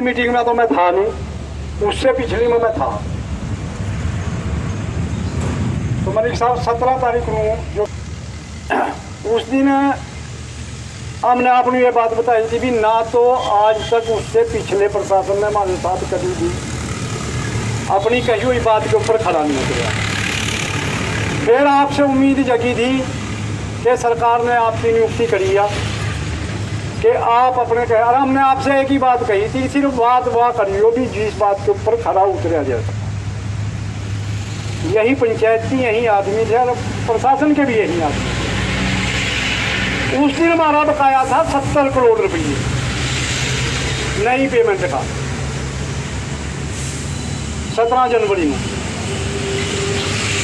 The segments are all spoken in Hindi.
मीटिंग में तो मैं था नहीं, उससे पिछली में मैं था। तो मलिक साहब 17 तारीख को जो उस दिन हमने आपने ये बात बताई थी भी ना तो आज तक उससे पिछले प्रशासन ने हमारे साथ कभी भी अपनी कही हुई बात के ऊपर खड़ा नहीं उतरा। फिर आपसे उम्मीद जगी थी कि सरकार ने आपकी नियुक्ति करी है कि आप अपने कहे, और हमने आपसे एक ही बात कही थी, सिर्फ बात वह करियो भी जिस बात के ऊपर खड़ा उतरा जाए। यही पंचायती यही आदमी थे और प्रशासन के भी यही आदमी। उस दिन हमारा बकाया था 70 करोड़ रुपये नई पेमेंट का 17 जनवरी में,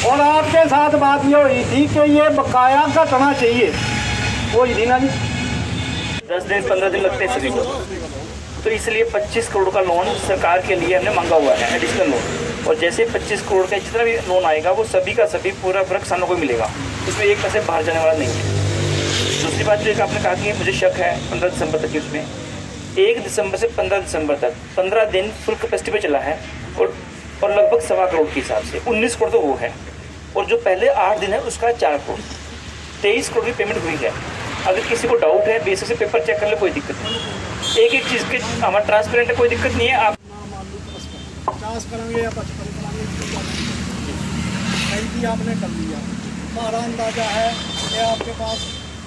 और आपके साथ बात ये हुई थी कि ये बकाया घटना चाहिए, वो ही थी ना जी। 10 दिन 15 दिन लगते हैं सभी को, तो इसलिए 25 करोड़ का लोन सरकार के लिए हमने मांगा हुआ है, एडिशनल लोन। और जैसे 25 करोड़ का जितना भी लोन आएगा वो सभी का सभी पूरा किसानों को मिलेगा, इसमें एक पैसे बाहर जाने वाला नहीं है। दूसरी बात जो आपने कहा कि मुझे शक है 15 दिसंबर तक की, उसमें 1 दिसंबर से 15 दिसंबर तक 15 दिन फुल कैपेसिटी पे चला है और लगभग 1.25 करोड़ के हिसाब से 19 करोड़ तो वो है, और जो पहले 8 दिन है उसका 4 करोड़ 23 करोड़ की पेमेंट हुई है। अगर किसी को डाउट है बेसिक से पेपर चेक कर ले, कोई दिक्कत नहीं। एक चीज़ के हमारा ट्रांसपेरेंट है, कोई दिक्कत नहीं है। आप 50 करेंगे या 55 करेंगे, आपने कर लिया। हमारा अंदाजा है कि आपके पास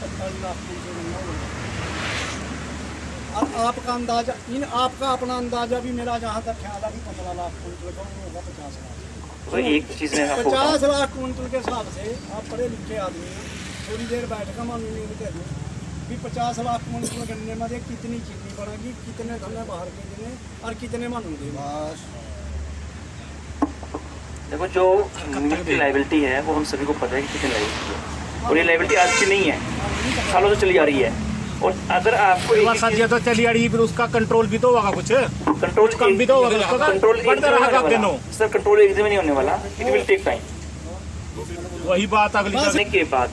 45 लाख और आपका अंदाजा आपका अपना अंदाजा भी मेरा जहाँ तक ख्याल है कि 15 लाख कुंटल का होगा, 50 लाख। तो एक चीज़ है 50 लाख कुंटल के हिसाब से आप पढ़े लिखे आदमी हैं, थोड़ी देर बैठ कर मानूंगी कह दूँ कि 50 लाख कुंटल गन्ने में कितनी चीनी पड़ेगी, कितने धने बाहर के देने और कितने मानूंगे। देखो जो लाइबिलिटी है वो हम सभी को पता है कि कितनी लाइबिलिटी है, और ये लाइबिलिटी आज की नहीं है, सालों से चली आ रही है। और अगर आपको तो चली आ रही है, फिर उसका कंट्रोल भी तो होगा, कुछ कंट्रोल कम भी तो होगा, कंट्रोल सर कंट्रोल एक दिन में नहीं होने वाला, इट विल टेक टाइम। वही बात अगली करने के बाद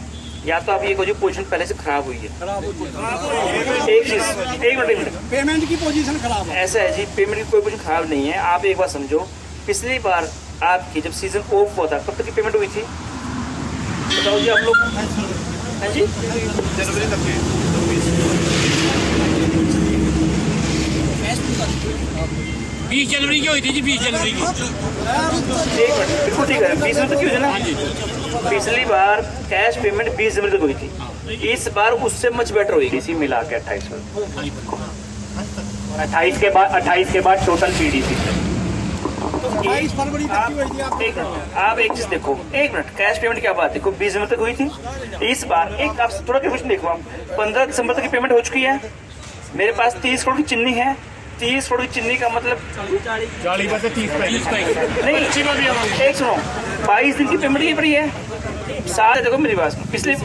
या तो आप ये जो पोजीशन पहले से खराब हुई है, एक चीज एक मिनट पेमेंट की पोजीशन खराब है। ऐसा है जी, पेमेंट की कोई पोजीशन खराब नहीं है। आप एक बार समझो, पिछली बार आपकी जब सीजन ऑफ हुआ था कब तक की पेमेंट हुई थी बताओ जी आप लोग? हाँ जी, जनवरी तक की 20 जनवरी की हुई थी जी, 20 जनवरी की। एक मिनट, बिल्कुल ठीक है, 20 जनवरी तक की हुई थी ना। पिछली बार कैश पेमेंट 20 जनवरी तक हुई थी, इस बार उससे मच बेटर हुई, इसी मिला के 28 के बाद टोटल पीडीसी। 22 फरवरी तक की हुई थी। आप एक चीज देखो, एक मिनट, कैश पेमेंट क्या बात देखो 20 जनवरी तक हुई थी, इस बार एक आप थोड़ा क्वेश्चन देखो, आप 15 दिसंबर तक की पेमेंट हो चुकी है। मेरे पास 30 करोड़ की चिन्नी है, 30 करोड़ की चिन्नी का मतलब 40 में से 30 नहीं, एक सुनो, 22 दिन की पेमेंट की पड़ी है। सारे देखो मेरी बात, पिछले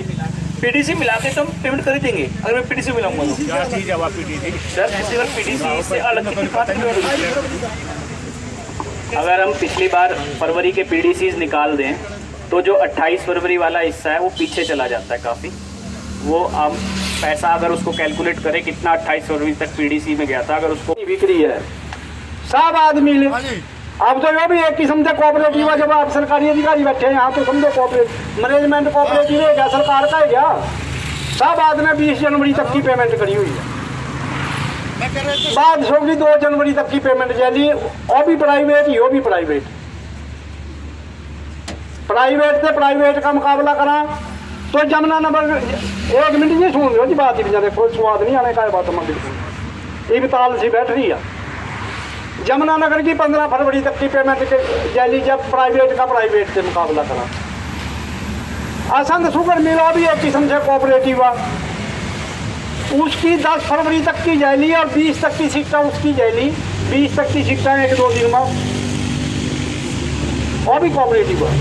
पीडीसी मिला के तो हम पेमेंट कर ही देंगे, अगर मैं पीडीसी मिलाऊंगा तो क्या चीज है पीडीसी सर, पिछली बार पीडीसी से अलग कितनी बात है। अगर हम पिछली बार फरवरी के पीडीसीज निकाल दें तो जो 28 फरवरी वाला हिस्सा है वो पीछे चला जाता है काफ़ी। वो हम पैसा अगर उसको कैलकुलेट करें कितना 28 फरवरी तक पीडीसी में गया था, अगर उसको बिक्री है सब आदमी अब तो यो भी एक किस्म से कोऑपरेटिव है। जब आप सरकारी अधिकारी बैठे हैं यहाँ तो समझो कोऑपरेटिव मैनेजमेंट कोऑपरेटिव है क्या, सरकार का है क्या? सब आदमी 20 जनवरी तक की पेमेंट करी हुई है, बाद होगी 2 जनवरी तक की पेमेंट चली। और भी प्राइवेट ही, वो भी प्राइवेट से प्राइवेट का मुकाबला करा तो जमुना नंबर 1 मिनट ये सुन लो जी बात ही बेचारे, कोई स्वाद नहीं आने का बात में बिल्कुल इबताल सी बैठ रही है। जमुना नगर की 15 फरवरी तक की पेमेंट चली, जब प्राइवेट का प्राइवेट से मुकाबला करा। असंत शुगर मिला भी एक किस्म से कोऑपरेटिव है, उसकी 10 फरवरी तक की जैली और 20 तक की शिक्षा उसकी जैली, 20 तक की शिक्षा 1-2 दिन में और भी कोऑपरेटिव है।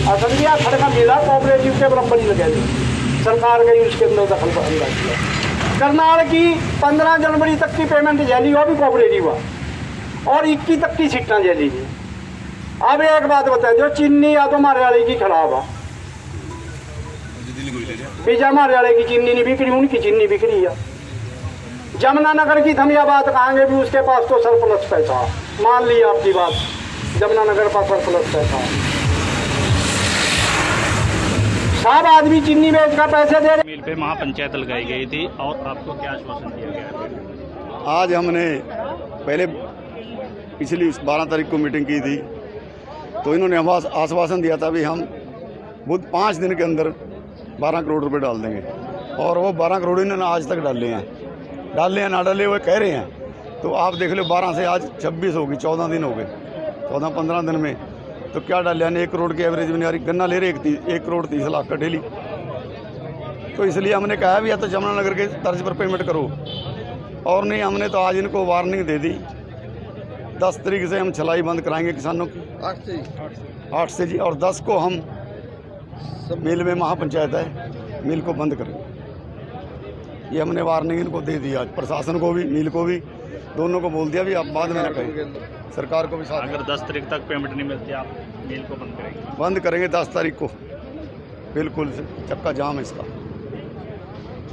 असल में खड़का मिला कोऑपरेटिव के बराबर ही लगे, सरकार गई उसके अंदर दखल किया। करनाल की 15 जनवरी तक की पेमेंट जैली, वो भी कोऑपरेटिव है, और 21 तक की शिक्षा जैली थी। अब एक बात बताए, जो चीनी या तो हमारे वाले की खराब है, बीजा हमारे वाले की चीनी नहीं बिक्री, उनकी चीनी बिक्री है। जमुनानगर की हम यह बात कहेंगे भी उसके पास तो सरप्लस पैसा, मान ली आपकी बात, जमुनानगर पास सरप्लस पैसा, सब आदमी चीनी बेच कर पैसे दे रहे। मिल पे महापंचायत लगाई गई थी और आपको क्या आश्वासन दिया गया है? आज हमने पहले पिछली 12 तारीख को मीटिंग की थी, तो इन्होंने हम आश्वासन दिया था भी हम बुध 5 दिन के अंदर 12 करोड़ रुपए डाल देंगे, और वो 12 करोड़ इन्होंने आज तक डाले हैं ना डाले हुए कह रहे हैं। तो आप देख लो 12 से आज 26 हो गई, 14 दिन हो गए, 14-15 दिन में तो क्या डाले यानी 1 करोड़ की एवरेज में नहीं आ रही। गन्ना ले रहे 1 करोड़ 30 लाख का डेली। तो इसलिए हमने कहा भी या तो जमुनानगर के तर्ज पर पेमेंट करो, और नहीं हमने तो आज इनको वार्निंग दे दी 10 तारीख से हम छलाई बंद कराएंगे किसानों की, 8 से जी, और 10 को हम मिल में महापंचायत है, मिल को बंद करेंगे। ये हमने वार्निंग इनको दे दी आज, प्रशासन को भी मिल को भी, दोनों को बोल दिया भी आप बाद में न कहें, सरकार को भी साथ। अगर 10 तारीख तक पेमेंट नहीं मिलती आप मिल को बंद करेंगे? बंद करेंगे 10 तारीख को, बिल्कुल चक्का जाम इसका।